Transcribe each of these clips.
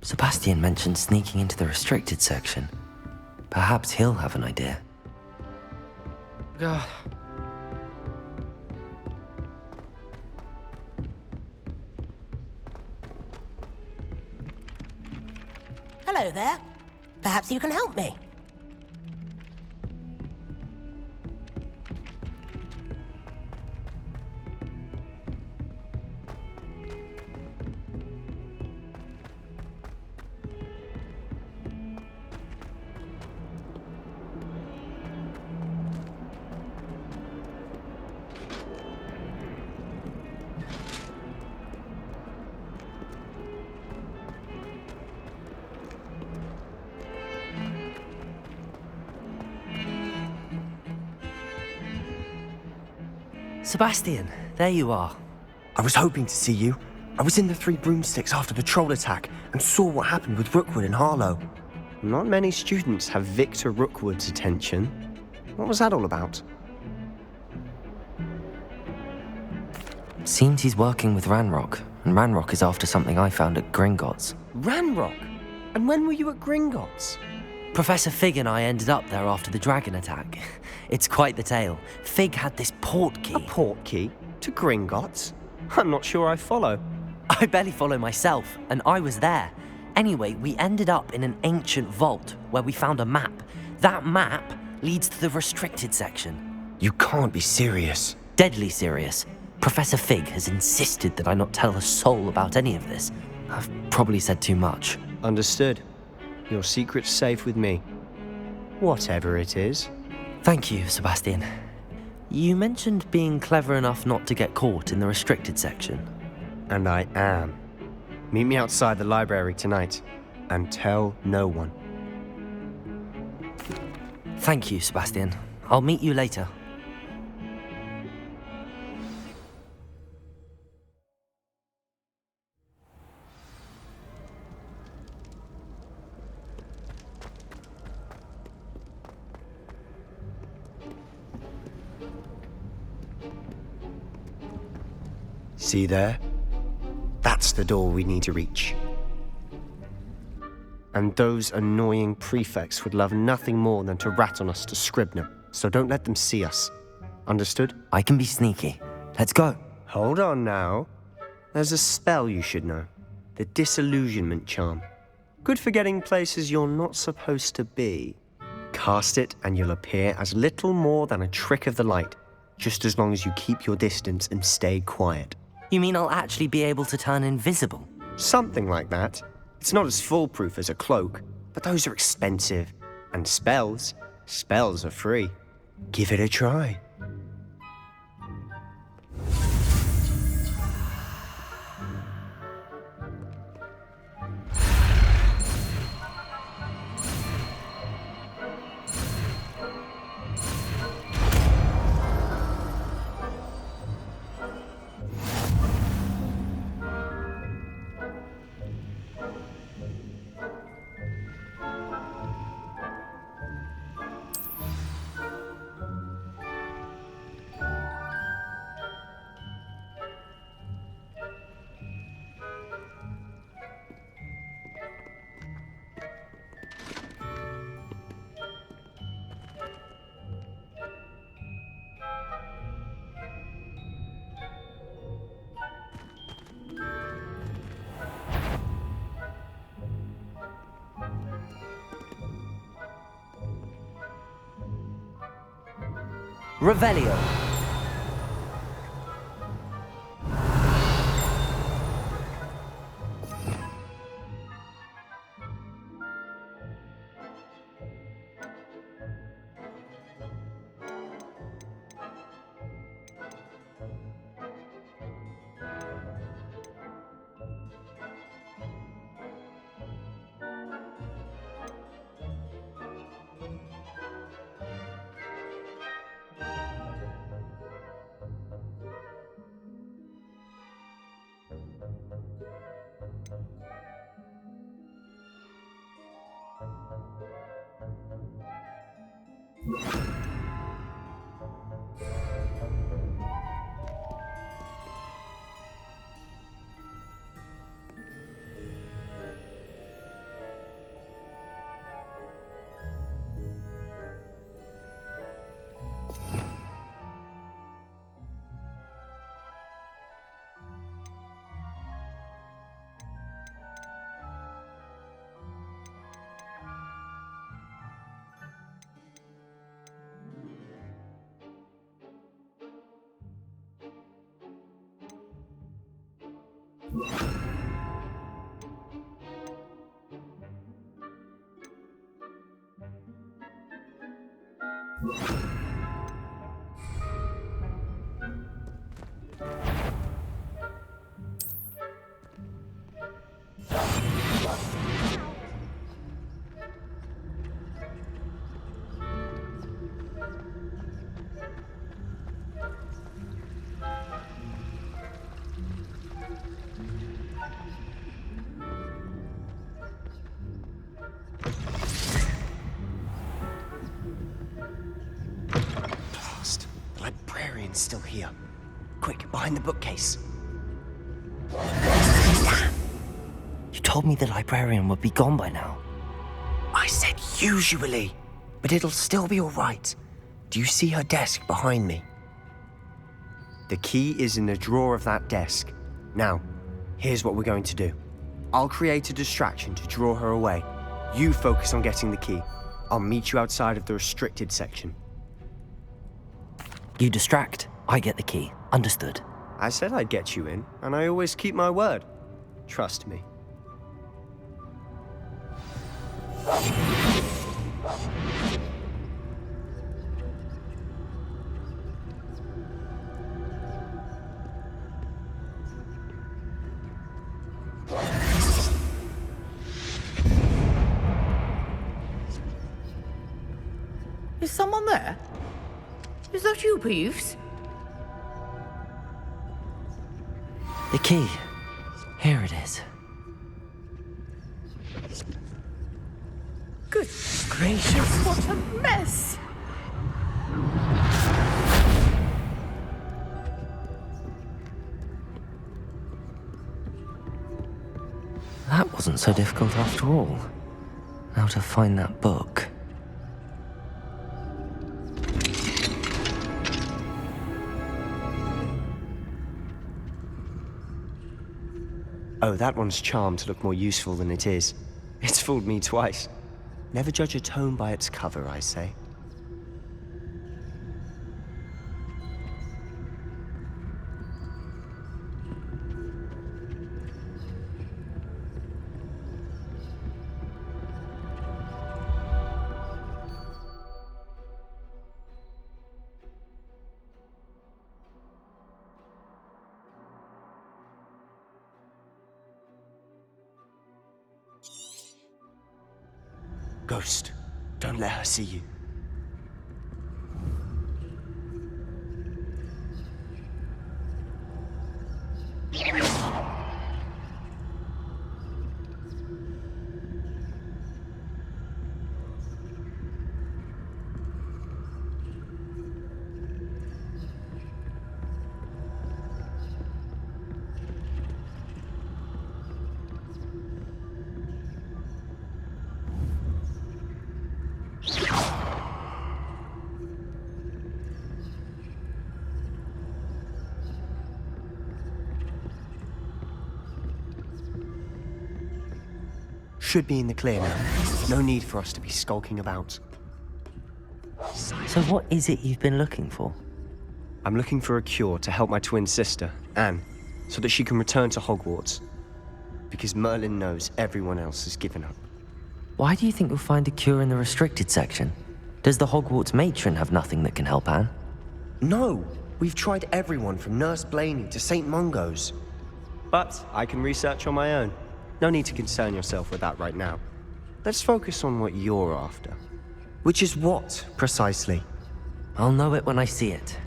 Sebastian mentioned sneaking into the restricted section. Perhaps he'll have an idea. God. Hello there. Perhaps you can help me. Sebastian, there you are. I was hoping to see you. I was in the Three Broomsticks after the troll attack and saw what happened with Rookwood and Harlow. Not many students have Victor Rookwood's attention. What was that all about? Seems he's working with Ranrock, and Ranrock is after something I found at Gringotts. Ranrock? And when were you at Gringotts? Professor Fig and I ended up there after the dragon attack. It's quite the tale. Fig had this port key. A port key? To Gringotts? I'm not sure I follow. I barely follow myself, and I was there. Anyway, we ended up in an ancient vault where we found a map. That map leads to the restricted section. You can't be serious. Deadly serious. Professor Fig has insisted that I not tell a soul about any of this. I've probably said too much. Understood. Your secret's safe with me. Whatever it is. Thank you, Sebastian. You mentioned being clever enough not to get caught in the restricted section. And I am. Meet me outside the library tonight, and tell no one. Thank you, Sebastian. I'll meet you later. See there? That's the door we need to reach. And those annoying prefects would love nothing more than to rat on us to Scribner, so don't let them see us. Understood? I can be sneaky. Let's go. Hold on now. There's a spell you should know. The Disillusionment Charm. Good for getting places you're not supposed to be. Cast it and you'll appear as little more than a trick of the light, just as long as you keep your distance and stay quiet. You mean I'll actually be able to turn invisible? Something like that. It's not as foolproof as a cloak, but those are expensive. And spells are free. Give it a try. Revelio. Blast. The librarian's still here. Quick, behind the bookcase. You told me the librarian would be gone by now. I said usually, but it'll still be all right. Do you see her desk behind me? The key is in the drawer of that desk. Now, here's what we're going to do. I'll create a distraction to draw her away. You focus on getting the key. I'll meet you outside of the restricted section. You distract, I get the key. Understood. I said I'd get you in, and I always keep my word. Trust me. Is someone there? Is that you, Peeves? The key. Here it is. Good gracious, what a mess! That wasn't so difficult after all. Now to find that book. Oh, that one's charmed to look more useful than it is. It's fooled me twice. Never judge a tome by its cover, I say. Ghost, don't let her see you. Should be in the clear now. No need for us to be skulking about. So what is it you've been looking for? I'm looking for a cure to help my twin sister, Anne, so that she can return to Hogwarts. Because Merlin knows everyone else has given up. Why do you think you'll find a cure in the restricted section? Does the Hogwarts matron have nothing that can help Anne? No, we've tried everyone from Nurse Blaney to St. Mungo's. But I can research on my own. No need to concern yourself with that right now. Let's focus on what you're after. Which is what, precisely? I'll know it when I see it.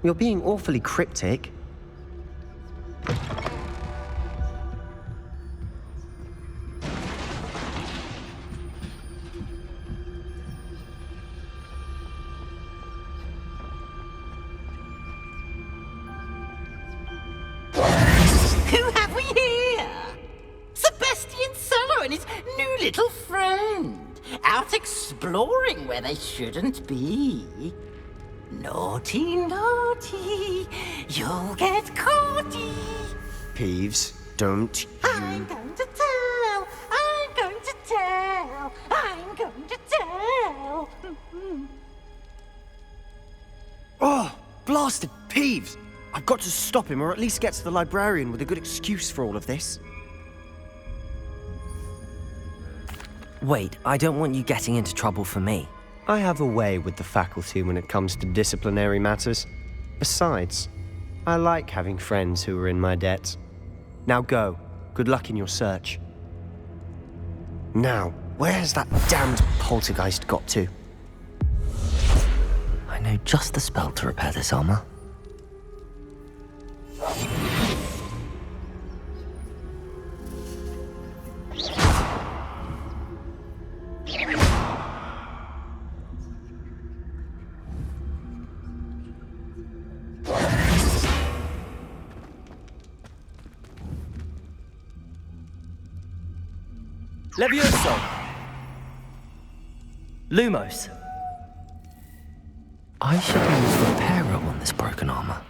You're being awfully cryptic. Who have we here? Sebastian Solo and his new little friend, out exploring where they shouldn't be. Naughty, naughty, you'll get caughty. Peeves, don't I'm you... going to tell, I'm going to tell, I'm going to tell. Oh, blasted Peeves! I've got to stop him, or at least get to the librarian with a good excuse for all of this. Wait, I don't want you getting into trouble for me. I have a way with the faculty when it comes to disciplinary matters. Besides, I like having friends who are in my debt. Now go. Good luck in your search. Now, where's that damned poltergeist got to? I know just the spell to repair this armor. Levioso! Lumos! I should use Reparo on this broken armor.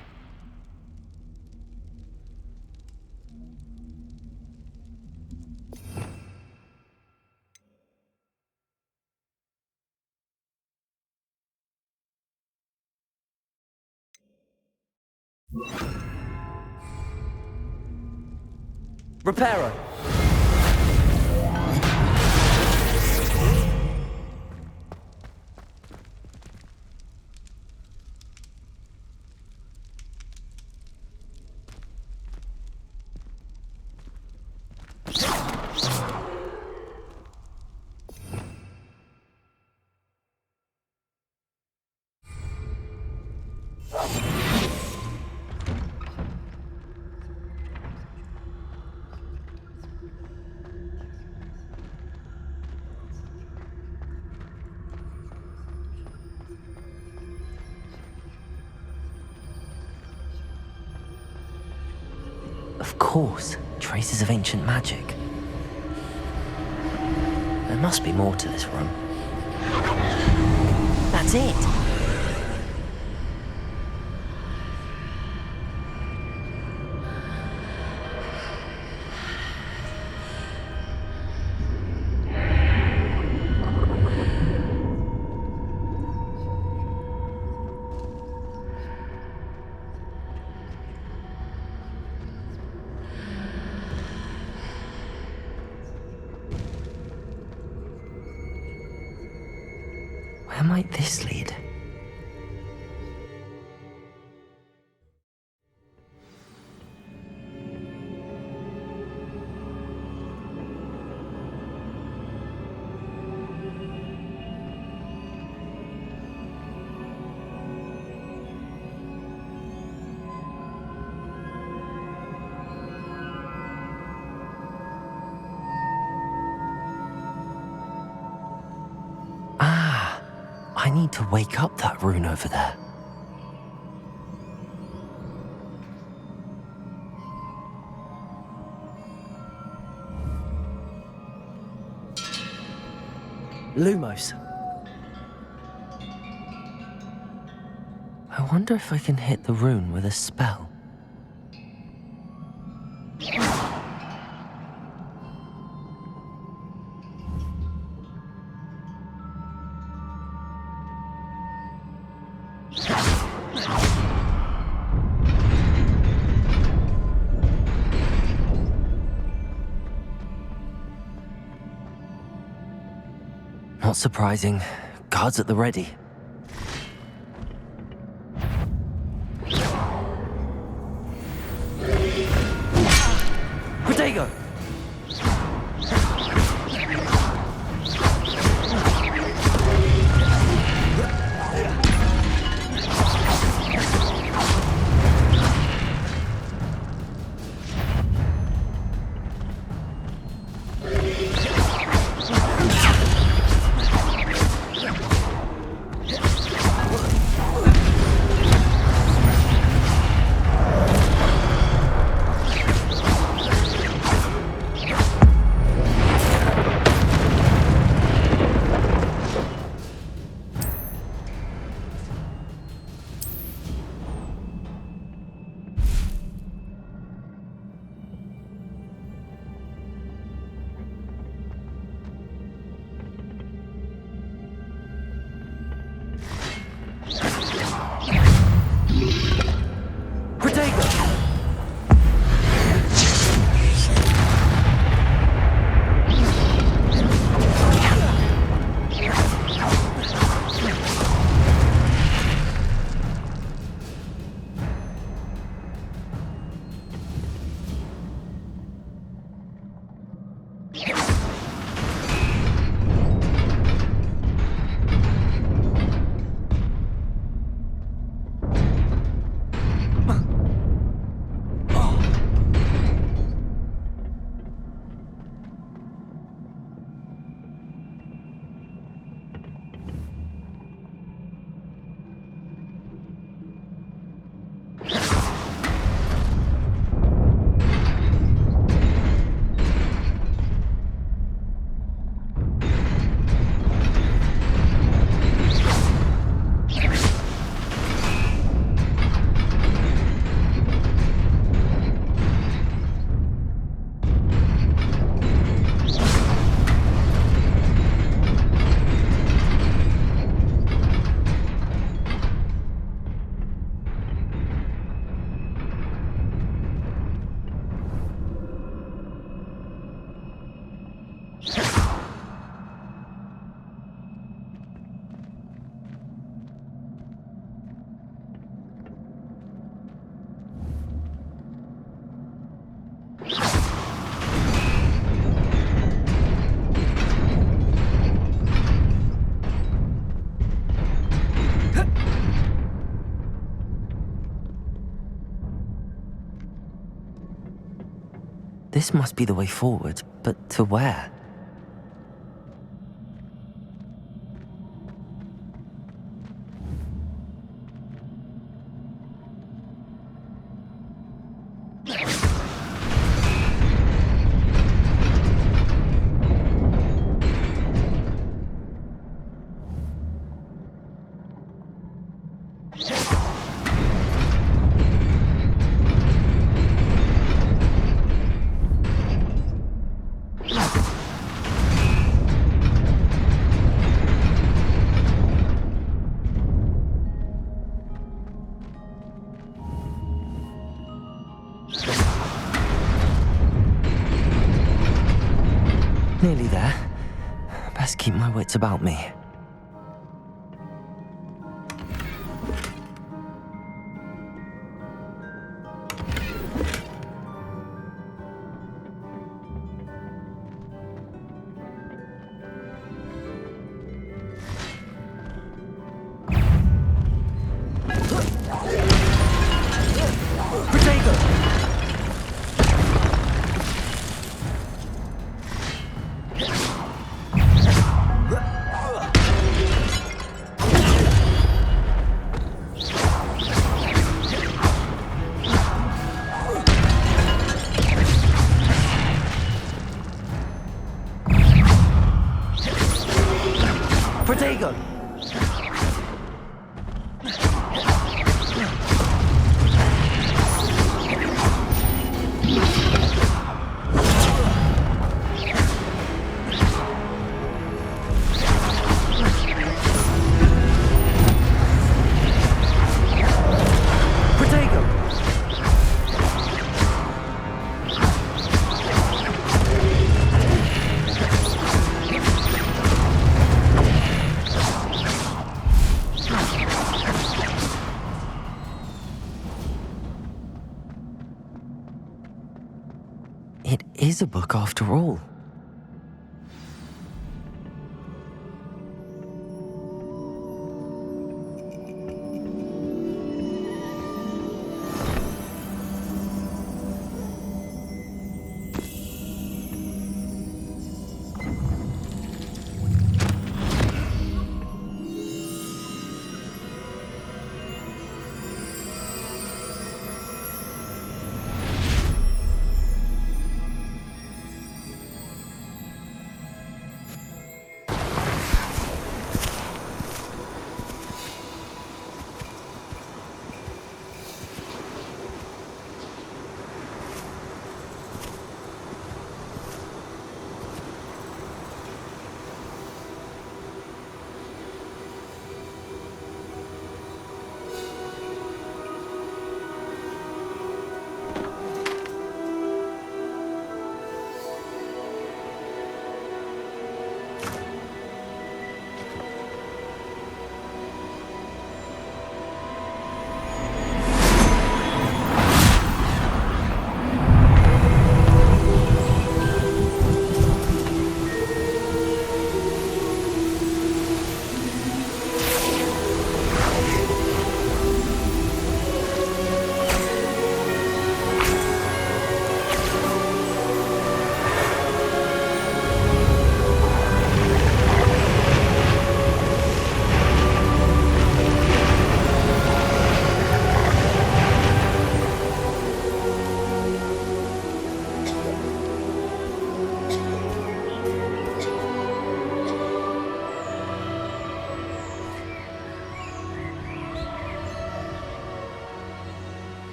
Reparo! Of course, traces of ancient magic. There must be more to this room. That's it! Where might this lead? I need to wake up that rune over there. Lumos. I wonder if I can hit the rune with a spell. Not surprising. Guards at the ready. Protego! This must be the way forward, but to where? Nearly there. Best keep my wits about me. Protego! It is a book after all.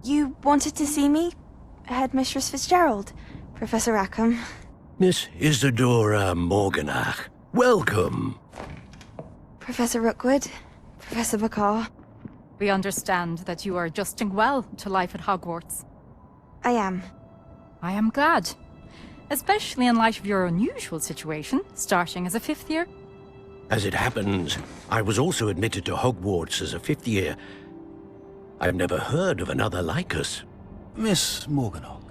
You wanted to see me? Headmistress Fitzgerald? Professor Rackham? Miss Isadora Morganach, welcome. Professor Rookwood? Professor McCaw? We understand that you are adjusting well to life at Hogwarts. I am. I am glad. Especially in light of your unusual situation, starting as a 5th year. As it happens, I was also admitted to Hogwarts as a fifth year. I've never heard of another like us. Miss Morganach,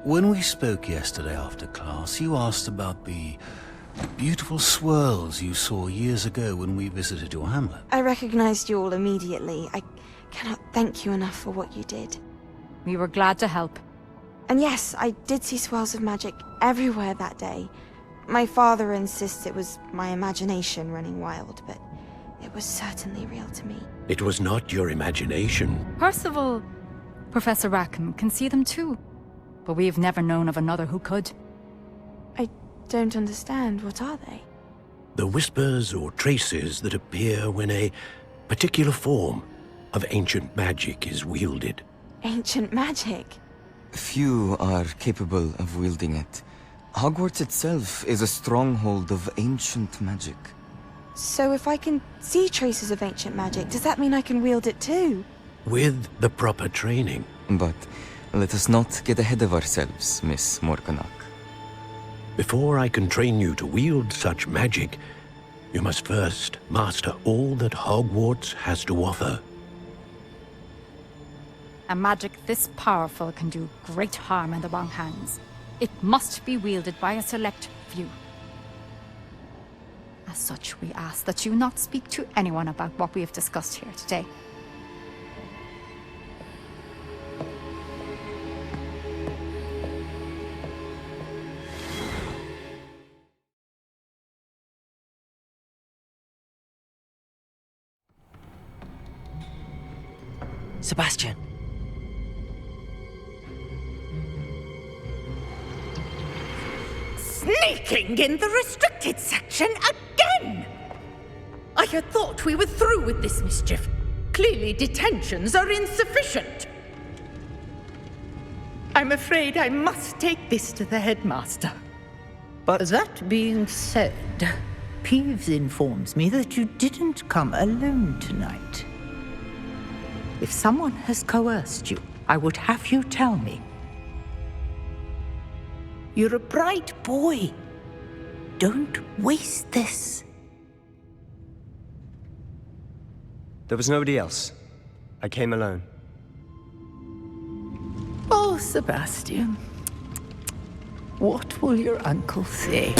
when we spoke yesterday after class, you asked about the beautiful swirls you saw years ago when we visited your hamlet. I recognized you all immediately. I cannot thank you enough for what you did. We were glad to help. And yes, I did see swirls of magic everywhere that day. My father insists it was my imagination running wild, but it was certainly real to me. It was not your imagination. Percival, Professor Rackham can see them too. But we've never known of another who could. I don't understand. What are they? The whispers or traces that appear when a particular form of ancient magic is wielded. Ancient magic? Few are capable of wielding it. Hogwarts itself is a stronghold of ancient magic. So if I can see traces of ancient magic, does that mean I can wield it too? With the proper training. But let us not get ahead of ourselves, Miss Morganach. Before I can train you to wield such magic, you must first master all that Hogwarts has to offer. A magic this powerful can do great harm in the wrong hands. It must be wielded by a select few. As such, we ask that you not speak to anyone about what we have discussed here today. Sebastian. Sneaking in the restricted section again! I had thought we were through with this mischief. Clearly detentions are insufficient. I'm afraid I must take this to the headmaster. But that being said, Peeves informs me that you didn't come alone tonight. If someone has coerced you, I would have you tell me. You're a bright boy. Don't waste this. There was nobody else. I came alone. Oh, Sebastian. What will your uncle say?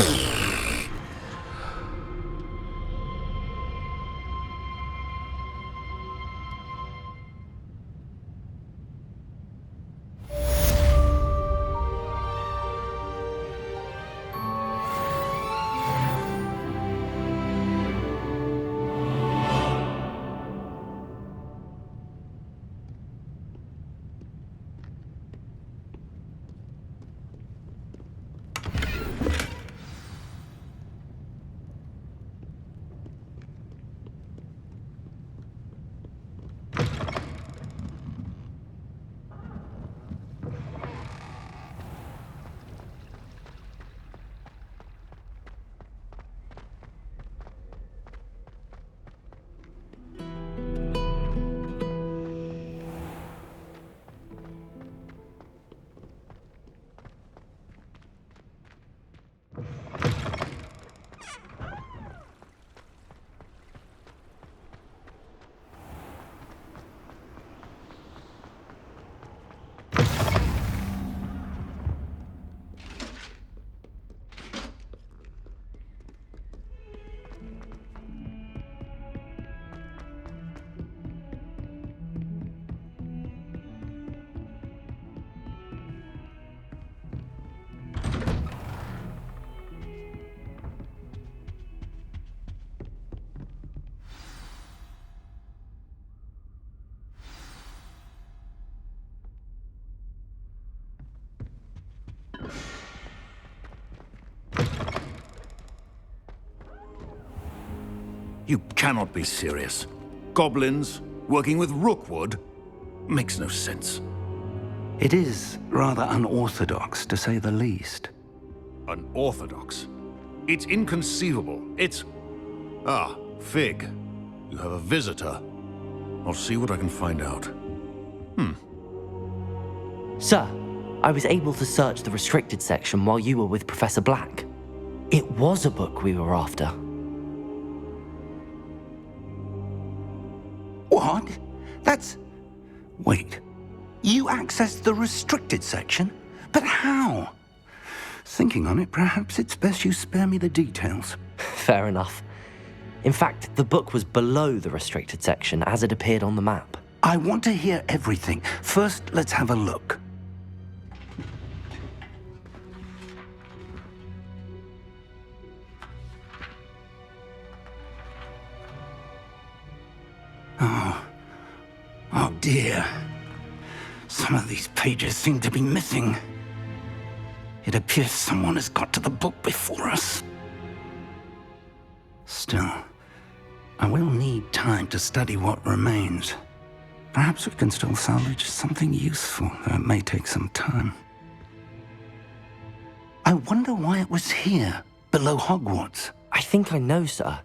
You cannot be serious. Goblins working with Rookwood? Makes no sense. It is rather unorthodox, to say the least. Unorthodox? It's inconceivable. It's... Ah, Fig. You have a visitor. I'll see what I can find out. Sir, I was able to search the restricted section while you were with Professor Black. It was a book we were after. What? That's... Wait. You accessed the restricted section? But how? Thinking on it, perhaps it's best you spare me the details. Fair enough. In fact, the book was below the restricted section as it appeared on the map. I want to hear everything. First, let's have a look. Oh dear. Some of these pages seem to be missing. It appears someone has got to the book before us. Still, I will need time to study what remains. Perhaps we can still salvage something useful, though it may take some time. I wonder why it was here, below Hogwarts. I think I know, sir.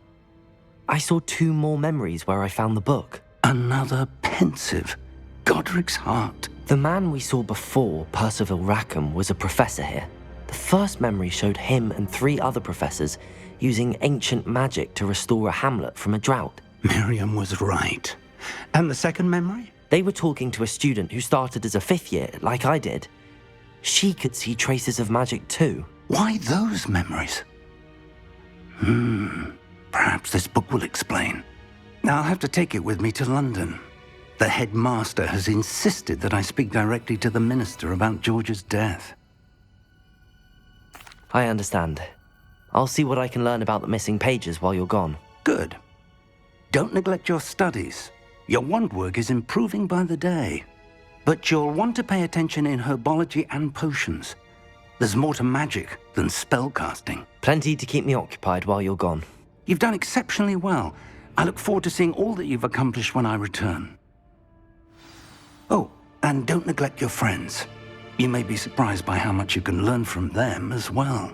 I saw 2 more memories where I found the book. Another pensive. Godric's heart. The man we saw before, Percival Rackham, was a professor here. The first memory showed him and 3 other professors using ancient magic to restore a hamlet from a drought. Miriam was right. And the second memory? They were talking to a student who started as a 5th year, like I did. She could see traces of magic too. Why those memories? Perhaps this book will explain. I'll have to take it with me to London. The headmaster has insisted that I speak directly to the minister about George's death. I understand. I'll see what I can learn about the missing pages while you're gone. Good. Don't neglect your studies. Your wand work is improving by the day. But you'll want to pay attention in herbology and potions. There's more to magic than spellcasting. Plenty to keep me occupied while you're gone. You've done exceptionally well. I look forward to seeing all that you've accomplished when I return. Oh, and don't neglect your friends. You may be surprised by how much you can learn from them as well.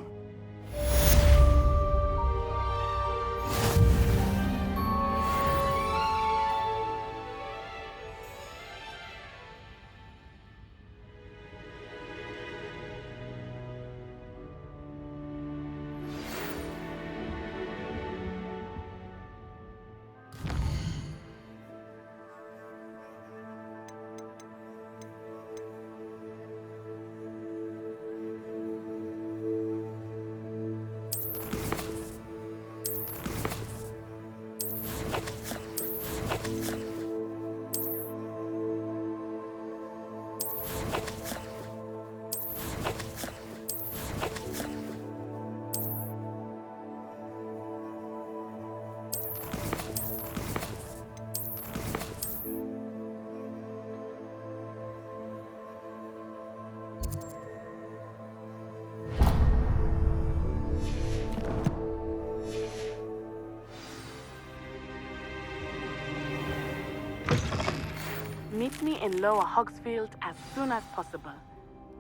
Meet me in Lower Hogsfield as soon as possible.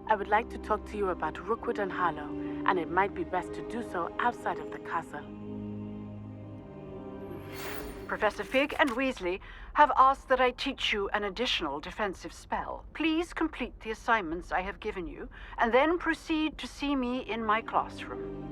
I would like to talk to you about Rookwood and Harlow, and it might be best to do so outside of the castle. Professor Fig and Weasley have asked that I teach you an additional defensive spell. Please complete the assignments I have given you, and then proceed to see me in my classroom.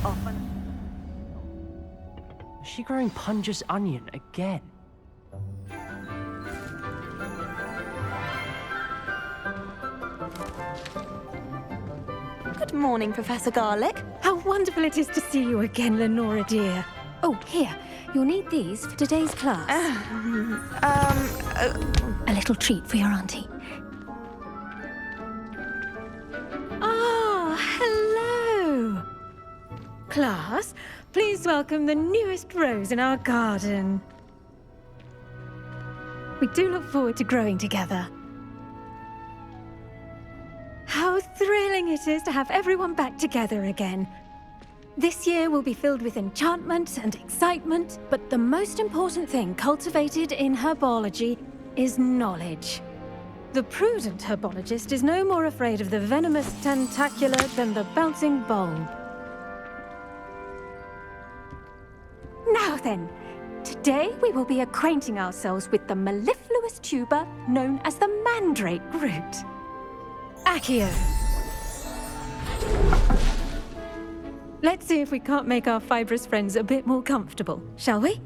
often. Is she growing Punja's onion again? Good morning, Professor Garlic. How wonderful it is to see you again, Lenora dear. Oh, here. You'll need these for today's class. A little treat for your auntie. Ah, hello. Class, please welcome the newest rose in our garden. We do look forward to growing together. How thrilling it is to have everyone back together again. This year will be filled with enchantment and excitement, but the most important thing cultivated in herbology is knowledge. The prudent herbologist is no more afraid of the venomous tentacula than the bouncing bulb. Now then, today we will be acquainting ourselves with the mellifluous tuber known as the mandrake root. Accio. Let's see if we can't make our fibrous friends a bit more comfortable, shall we?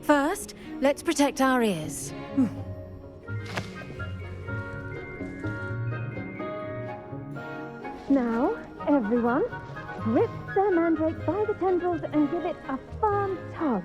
First, let's protect our ears. Now, everyone, grip their mandrake by the tendrils and give it a firm tug.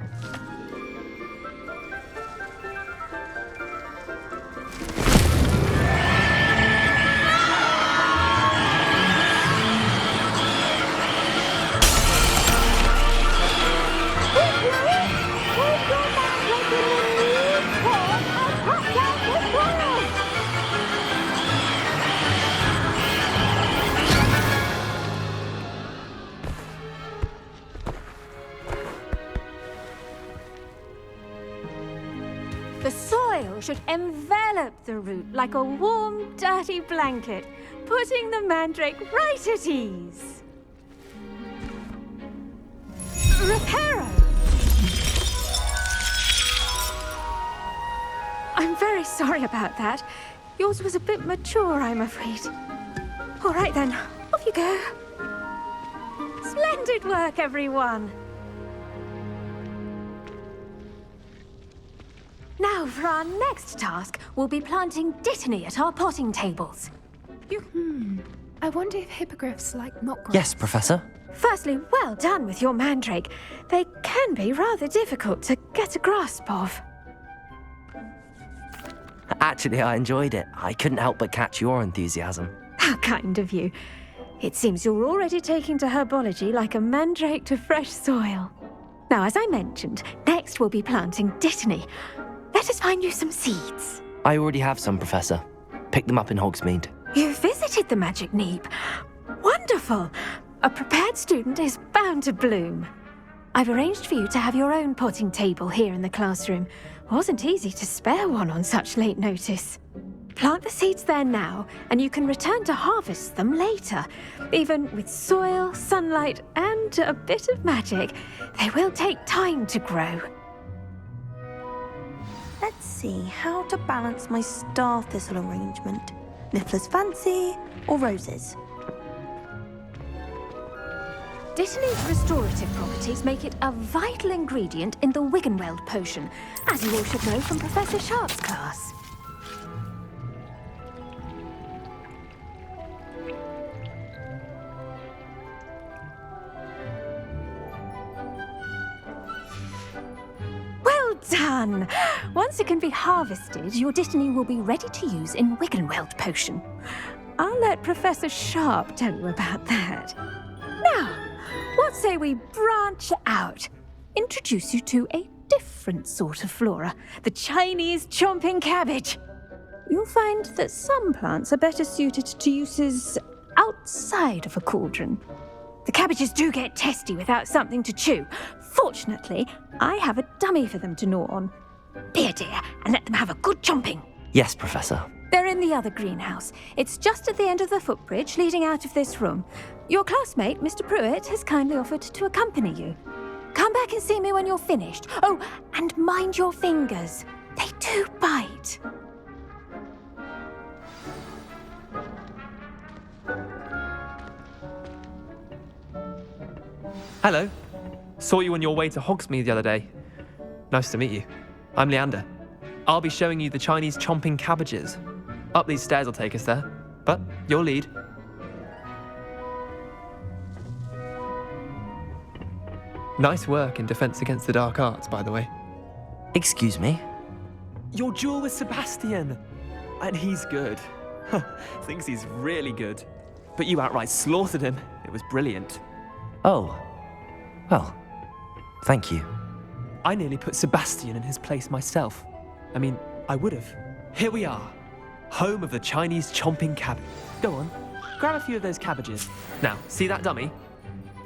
The soil should envelop the root like a warm, dirty blanket, putting the mandrake right at ease. Reparo! I'm very sorry about that. Yours was a bit mature, I'm afraid. All right then, off you go. Splendid work, everyone. Now, for our next task, we'll be planting dittany at our potting tables. I wonder if hippogriffs like knotgrass. Yes, Professor. Firstly, well done with your mandrake. They can be rather difficult to get a grasp of. Actually, I enjoyed it. I couldn't help but catch your enthusiasm. How kind of you. It seems you're already taking to herbology like a mandrake to fresh soil. Now, as I mentioned, next we'll be planting dittany. Let us find you some seeds. I already have some, Professor. Pick them up in Hogsmeade. You visited the Magic Neep. Wonderful! A prepared student is bound to bloom. I've arranged for you to have your own potting table here in the classroom. Wasn't easy to spare one on such late notice. Plant the seeds there now, and you can return to harvest them later. Even with soil, sunlight, and a bit of magic, they will take time to grow. Let's see how to balance my star thistle arrangement. Niffler's fancy or roses? Dittany's restorative properties make it a vital ingredient in the Wiggenweld potion, as you all should know from Professor Sharp's class. Well done! Once it can be harvested, your dittany will be ready to use in Wiggenweld potion. I'll let Professor Sharp tell you about that. Now, what say we branch out? Introduce you to a different sort of flora, the Chinese chomping cabbage. You'll find that some plants are better suited to uses outside of a cauldron. The cabbages do get testy without something to chew. Fortunately, I have a dummy for them to gnaw on. Dear, and let them have a good chomping. Yes, Professor. They're in the other greenhouse. It's just at the end of the footbridge leading out of this room. Your classmate, Mr. Pruitt, has kindly offered to accompany you. Come back and see me when you're finished. Oh, and mind your fingers. They do bite. Hello. Saw you on your way to Hogsmeade the other day. Nice to meet you. I'm Leander. I'll be showing you the Chinese chomping cabbages. Up these stairs will take us there, but your lead. Nice work in Defense Against the Dark Arts, by the way. Excuse me? Your duel with Sebastian! And he's good. Thinks he's really good. But you outright slaughtered him. It was brilliant. Oh. Well, thank you. I nearly put Sebastian in his place myself. I mean, I would have. Here we are. Home of the Chinese chomping cabbage. Go on, grab a few of those cabbages. Now, see that dummy?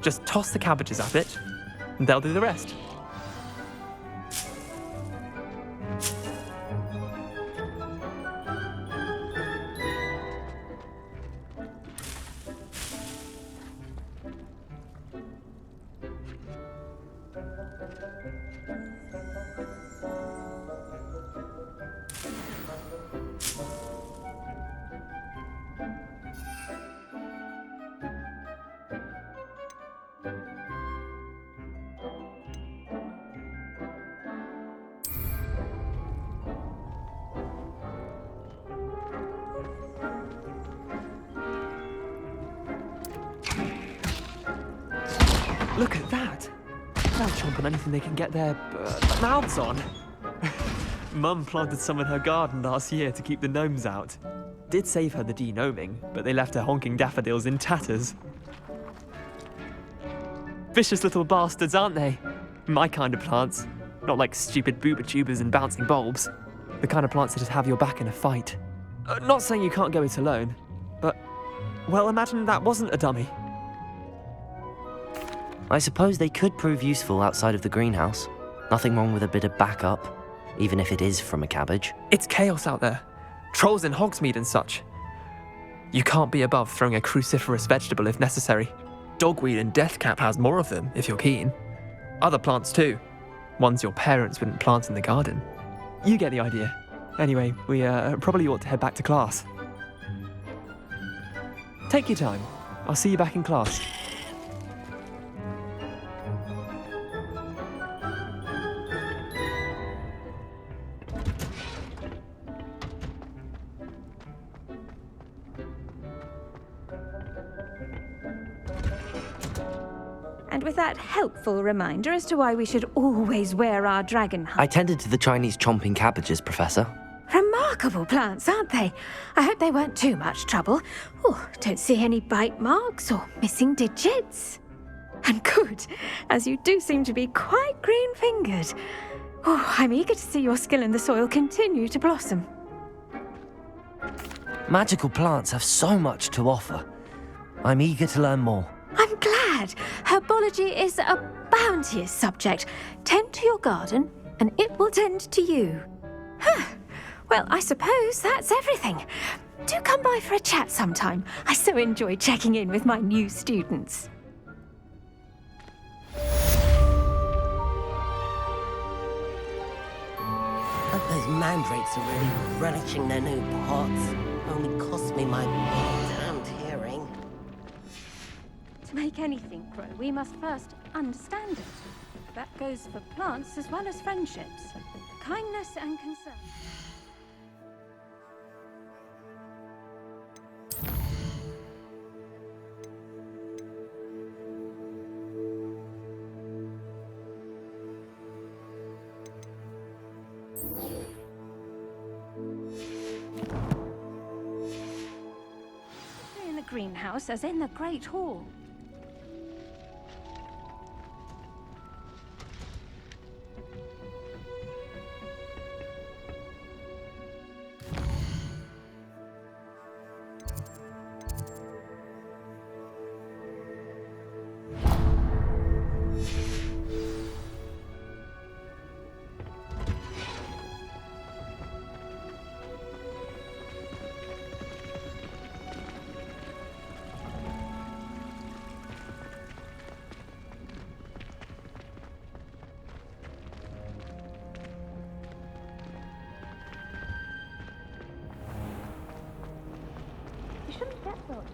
Just toss the cabbages at it, and they'll do the rest. Look at that! They'll chomp on anything they can get their mouths on. Mum planted some in her garden last year to keep the gnomes out. Did save her the de-gnoming, but they left her honking daffodils in tatters. Vicious little bastards, aren't they? My kind of plants. Not like stupid booba tubers and bouncing bulbs. The kind of plants that just have your back in a fight. Not saying you can't go it alone, but, well, imagine that wasn't a dummy. I suppose they could prove useful outside of the greenhouse. Nothing wrong with a bit of backup, even if it is from a cabbage. It's chaos out there. Trolls in Hogsmeade and such. You can't be above throwing a cruciferous vegetable if necessary. Dogweed and deathcap has more of them, if you're keen. Other plants too. Ones your parents wouldn't plant in the garden. You get the idea. Anyway, we probably ought to head back to class. Take your time. I'll see you back in class. And with that helpful reminder as to why we should always wear our dragon I tended to the Chinese chomping cabbages, Professor. Remarkable plants, aren't they? I hope they weren't too much trouble. Oh, don't see any bite marks or missing digits. And good, as you do seem to be quite green-fingered. Oh, I'm eager to see your skill in the soil continue to blossom. Magical plants have so much to offer. I'm eager to learn more. I'm glad. Herbology is a bounteous subject. Tend to your garden, and it will tend to you. Huh. Well, I suppose that's everything. Do come by for a chat sometime. I so enjoy checking in with my new students. But those mandrakes are really relishing their new pots. Only cost me my damned hearing. To make anything grow, we must first understand it. That goes for plants as well as friendships. Kindness and concern. In the greenhouse as in the Great Hall. You shouldn't get those.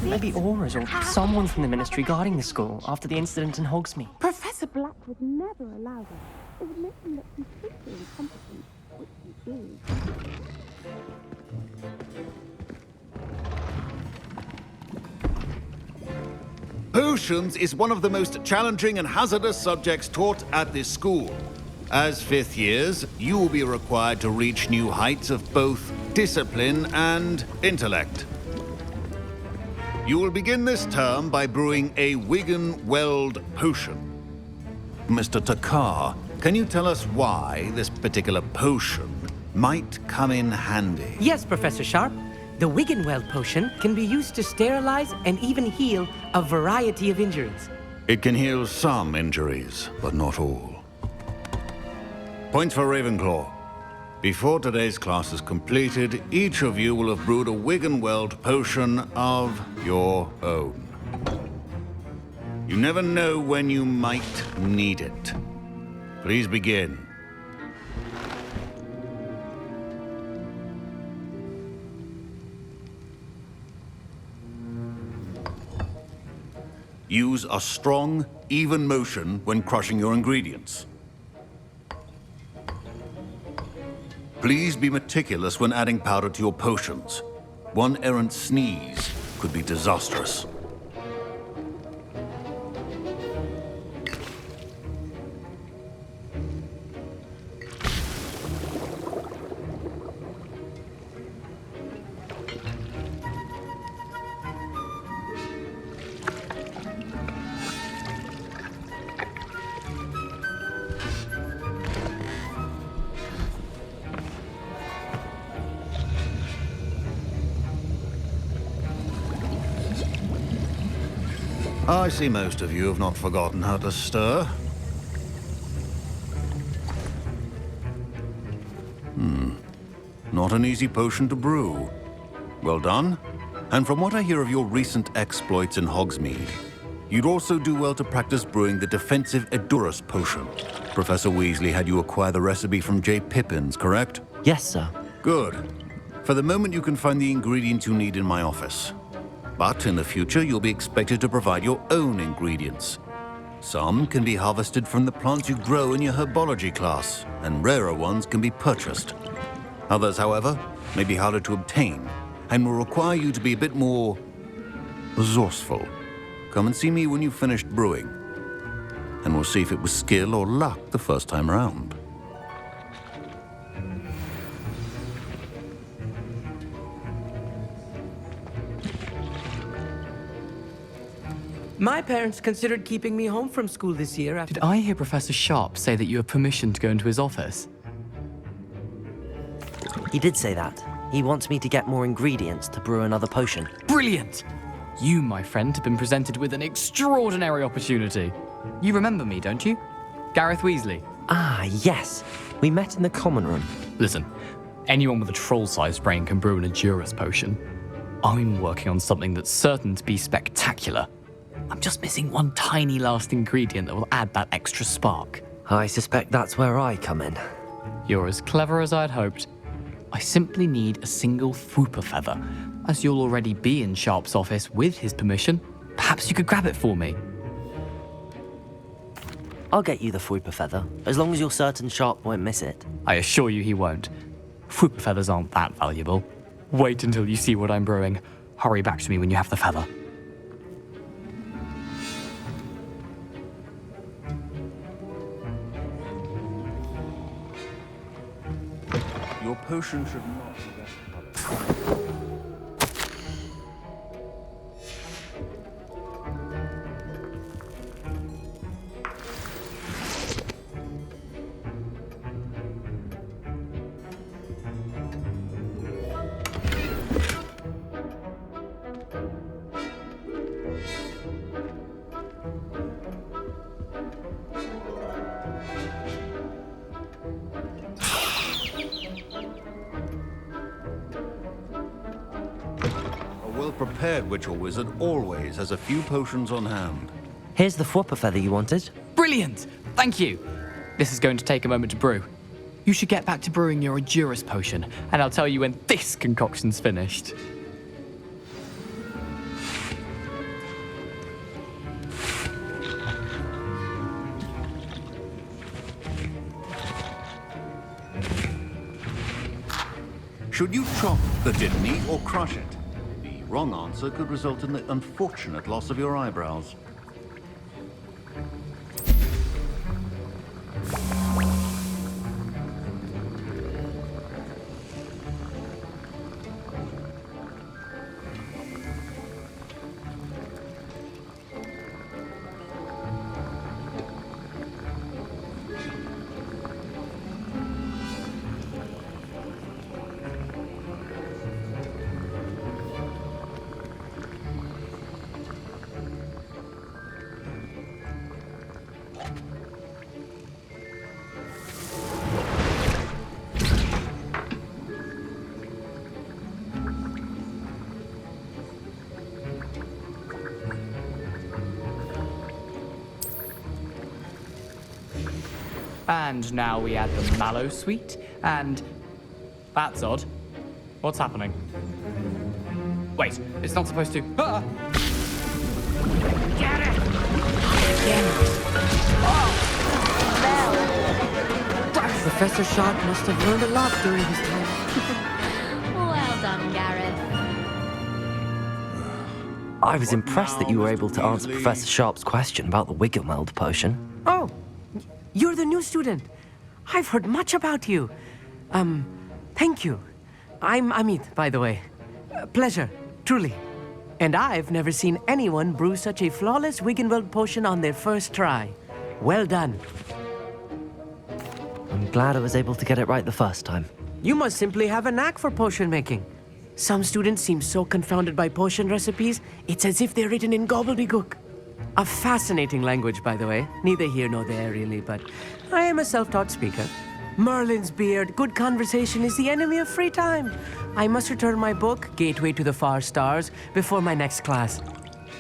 Maybe Aura's or someone from the Ministry guarding the school after the incident in Hogsmeade. Professor Black would never allow this. It would make him look completely incompetent, which he is. Potions is one of the most challenging and hazardous subjects taught at this school. As fifth years, you will be required to reach new heights of both discipline and intellect. You will begin this term by brewing a Wiggenweld potion. Mr. Takar, can you tell us why this particular potion might come in handy? Yes, Professor Sharp. The Wiggenweld potion can be used to sterilize and even heal a variety of injuries. It can heal some injuries, but not all. Points for Ravenclaw. Before today's class is completed, each of you will have brewed a Wiggenweld potion of your own. You never know when you might need it. Please begin. Use a strong, even motion when crushing your ingredients. Please be meticulous when adding powder to your potions. One errant sneeze could be disastrous. I see most of you have not forgotten how to stir. Not an easy potion to brew. Well done. And from what I hear of your recent exploits in Hogsmeade, you'd also do well to practice brewing the defensive Edurus potion. Professor Weasley had you acquire the recipe from J. Pippins, correct? Yes, sir. Good. For the moment, you can find the ingredients you need in my office. But in the future, you'll be expected to provide your own ingredients. Some can be harvested from the plants you grow in your herbology class, and rarer ones can be purchased. Others, however, may be harder to obtain, and will require you to be a bit more resourceful. Come and see me when you've finished brewing, and we'll see if it was skill or luck the first time around. My parents considered keeping me home from school this year after... Did I hear Professor Sharp say that you have permission to go into his office? He did say that. He wants me to get more ingredients to brew another potion. Brilliant! You, my friend, have been presented with an extraordinary opportunity. You remember me, don't you? Gareth Weasley. Ah, yes. We met in the common room. Listen, anyone with a troll-sized brain can brew an Edurus potion. I'm working on something that's certain to be spectacular. I'm just missing one tiny last ingredient that will add that extra spark. I suspect that's where I come in. You're as clever as I'd hoped. I simply need a single Fwooper feather. As you'll already be in Sharp's office with his permission, perhaps you could grab it for me. I'll get you the Fwooper feather, as long as you're certain Sharp won't miss it. I assure you he won't. Fwooper feathers aren't that valuable. Wait until you see what I'm brewing. Hurry back to me when you have the feather. Your potion should not be prepared witch or wizard always has a few potions on hand. Here's the Fwooper feather you wanted. Brilliant! Thank you! This is going to take a moment to brew. You should get back to brewing your Edurus potion, and I'll tell you when this concoction's finished. Should you chop the kidney or crush it? The wrong answer could result in the unfortunate loss of your eyebrows. And now we add the mallow sweet, and... That's odd. What's happening? Wait, it's not supposed to... Ah! Get it! Professor Sharp must have learned a lot during his time. Well done, Gareth. I was impressed that you were able to answer Professor Sharp's question about the Wiggenweld potion. Oh, you're the new student. I've heard much about you. Thank you. I'm Amit, by the way. Pleasure, truly. And I've never seen anyone brew such a flawless Wiggenweld potion on their first try. Well done. I'm glad I was able to get it right the first time. You must simply have a knack for potion making. Some students seem so confounded by potion recipes, it's as if they're written in gobbledygook. A fascinating language, by the way. Neither here nor there, really, but I am a self-taught speaker. Merlin's beard, good conversation is the enemy of free time. I must return my book, Gateway to the Far Stars, before my next class.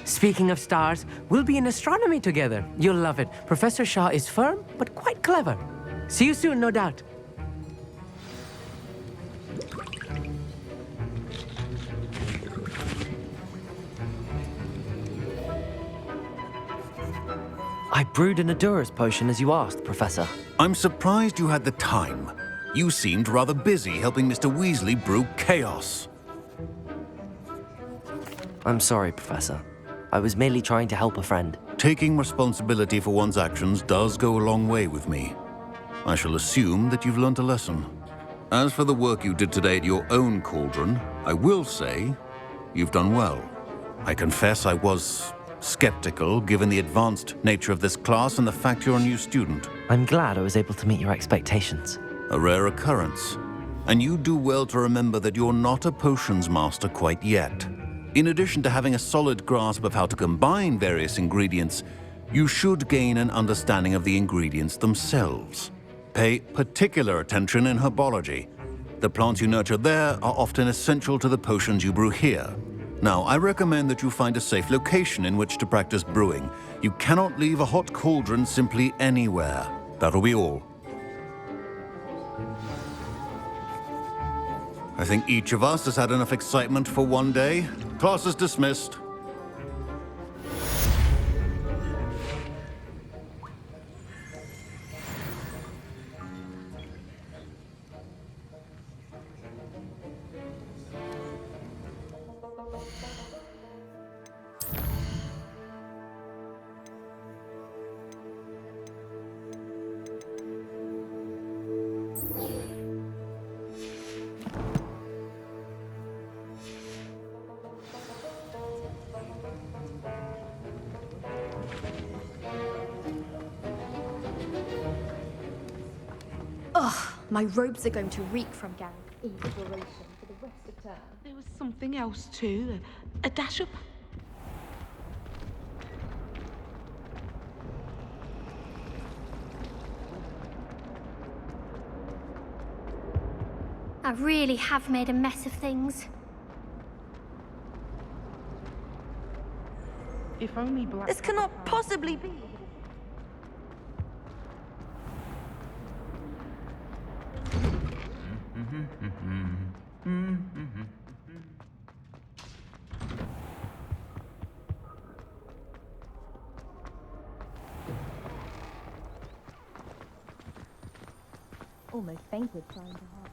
Speaking of stars, we'll be in astronomy together. You'll love it. Professor Shah is firm, but quite clever. See you soon, no doubt. I brewed an Adura's potion as you asked, Professor. I'm surprised you had the time. You seemed rather busy helping Mr. Weasley brew chaos. I'm sorry, Professor. I was merely trying to help a friend. Taking responsibility for one's actions does go a long way with me. I shall assume that you've learnt a lesson. As for the work you did today at your own cauldron, I will say you've done well. I confess I was skeptical given the advanced nature of this class and the fact you're a new student. I'm glad I was able to meet your expectations. A rare occurrence. And you do well to remember that you're not a potions master quite yet. In addition to having a solid grasp of how to combine various ingredients, you should gain an understanding of the ingredients themselves. Pay particular attention in herbology. The plants you nurture there are often essential to the potions you brew here. Now, I recommend that you find a safe location in which to practice brewing. You cannot leave a hot cauldron simply anywhere. That'll be all. I think each of us has had enough excitement for one day. Class is dismissed. Ugh, my robes are going to reek from Gareth's inspiration for the rest of term. There was something else too. A dash of... I really have made a mess of things. If only Black... This cannot possibly be. Almost fainted trying to hide.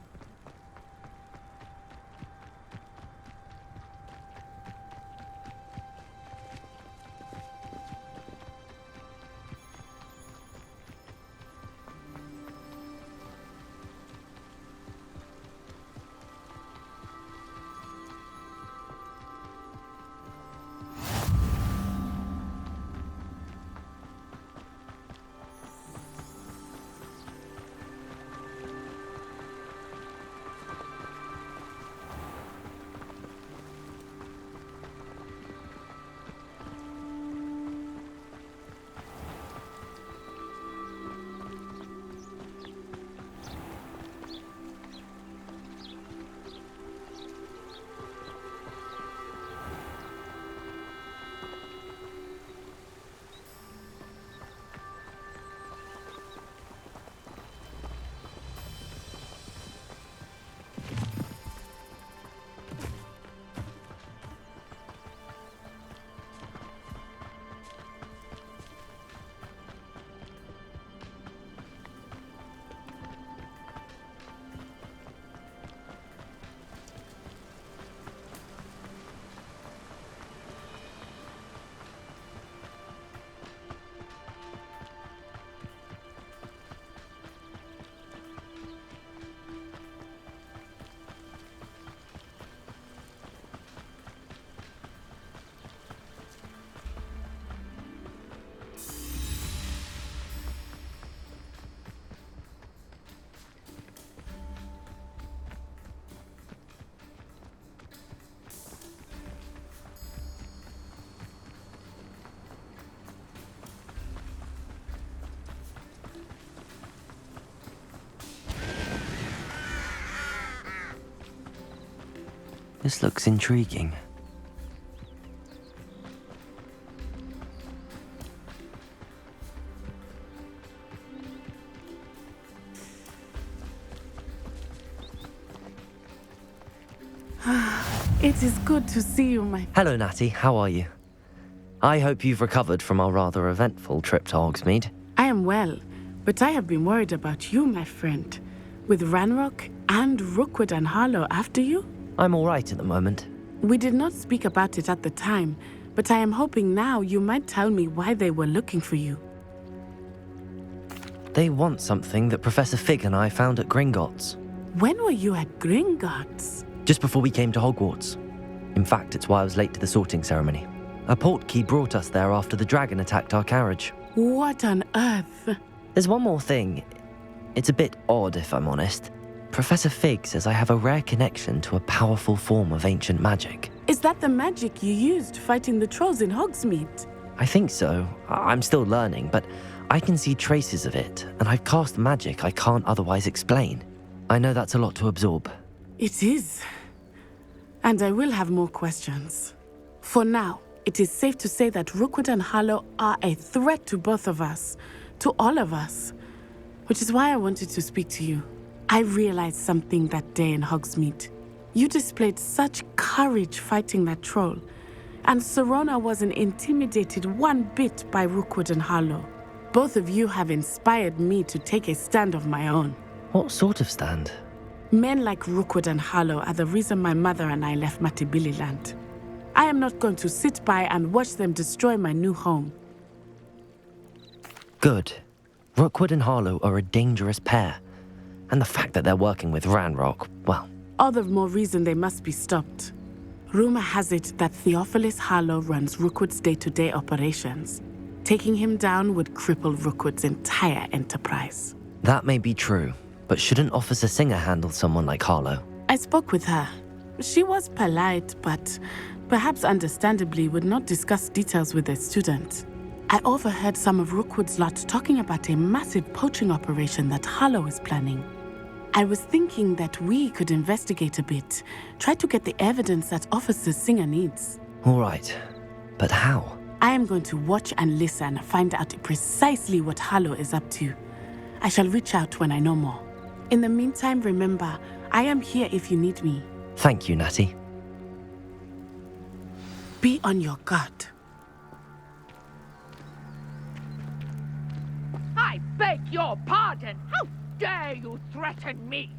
This looks intriguing. It is good to see you, my... Hello, Natty. How are you? I hope you've recovered from our rather eventful trip to Hogsmeade. I am well, but I have been worried about you, my friend. With Ranrock and Rookwood and Harlow after you? I'm all right at the moment. We did not speak about it at the time, but I am hoping now you might tell me why they were looking for you. They want something that Professor Fig and I found at Gringotts. When were you at Gringotts? Just before we came to Hogwarts. In fact, it's why I was late to the sorting ceremony. A portkey brought us there after the dragon attacked our carriage. What on earth? There's one more thing. It's a bit odd, if I'm honest. Professor Fig says I have a rare connection to a powerful form of ancient magic. Is that the magic you used fighting the trolls in Hogsmeade? I think so. I'm still learning, but I can see traces of it, and I've cast magic I can't otherwise explain. I know that's a lot to absorb. It is. And I will have more questions. For now, it is safe to say that Rookwood and Harlow are a threat to both of us, to all of us, which is why I wanted to speak to you. I realized something that day in Hogsmeade. You displayed such courage fighting that troll, and Serona wasn't intimidated one bit by Rookwood and Harlow. Both of you have inspired me to take a stand of my own. What sort of stand? Men like Rookwood and Harlow are the reason my mother and I left Matibili land. I am not going to sit by and watch them destroy my new home. Good. Rookwood and Harlow are a dangerous pair. And the fact that they're working with Ranrock, well... All the more reason they must be stopped. Rumor has it that Theophilus Harlow runs Rookwood's day-to-day operations. Taking him down would cripple Rookwood's entire enterprise. That may be true, but shouldn't Officer Singer handle someone like Harlow? I spoke with her. She was polite, but perhaps understandably would not discuss details with a student. I overheard some of Rookwood's lot talking about a massive poaching operation that Harlow is planning. I was thinking that we could investigate a bit, try to get the evidence that Officer Singer needs. All right, but how? I am going to watch and listen, find out precisely what Harlow is up to. I shall reach out when I know more. In the meantime, remember, I am here if you need me. Thank you, Natty. Be on your guard. I beg your pardon! How dare you threaten me?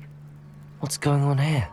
What's going on here?